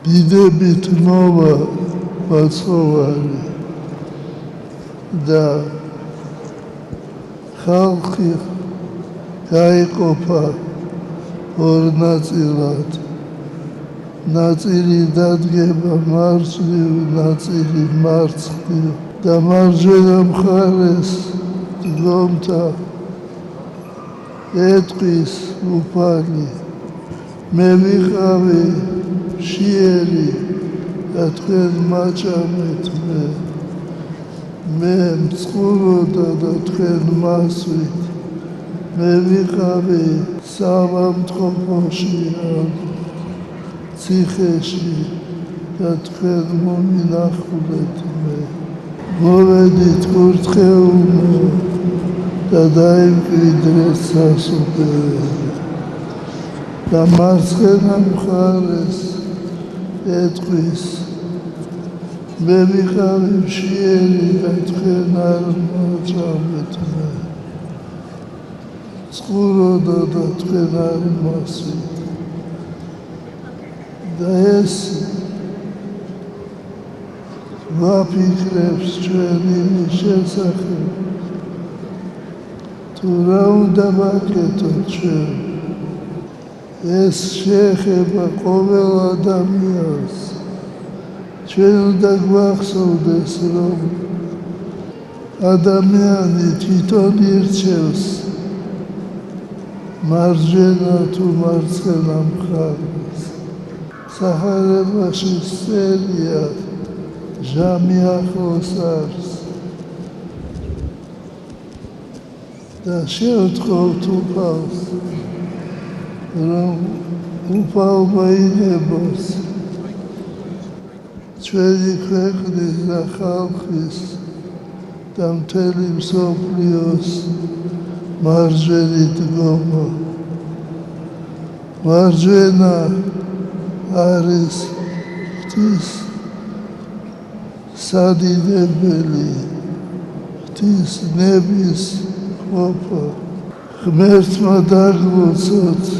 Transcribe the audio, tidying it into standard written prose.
დიდებით მოვა მაცხოვარი და ხალხი გაიყოფა ორ ნაწილად. ნაწილი დადგება მარჯვნივ, ნაწილი მარცხნივ და მარჯვენა მხარეს დგომთა ეტყვის უფალი. მე ვიყავი მშიერი და თქვენ მაჭამეთ მე მწყუროდა და თქვენ მასვით. მე ვიყავი სამამტყოფოში ციხეში და თქვენ მომინახულეთ მე. მოვედით კურთხეულში და დაიმკვიდრეთ სასუფეველი და მარცხენა მხარეს ეტყვის. მე ვიყავი მშიერი და თქვენ არ მაჭამეთ მე. წყუროდა და თქვენ არ მასვით. და ეს ვაფიქრებს ჩვენი შესახებ. თუ რა უნდა ვაკეთოთ ჩვენ? ეს შეეხება ყოველ ადამიანს. ჩვენ უნდა გვახსოვდეს, რომ ადამიანი თვითონ ირჩევს მარჯვენა თუ მარცხენა მხარეს. სახარებაში წერია ჟამი ახლოს არის და შევთხოვთ უფალს, რომ უფალმა ინებოს ჩვენი ქვეყნის და ხალხის და მთელი მსოფლიოს მარჯვენი დგომა. მარჯვენა არის ღვთის სადიდებელი, ღვთის ნების ყოფა. ღმერთმა დაგლოცოთ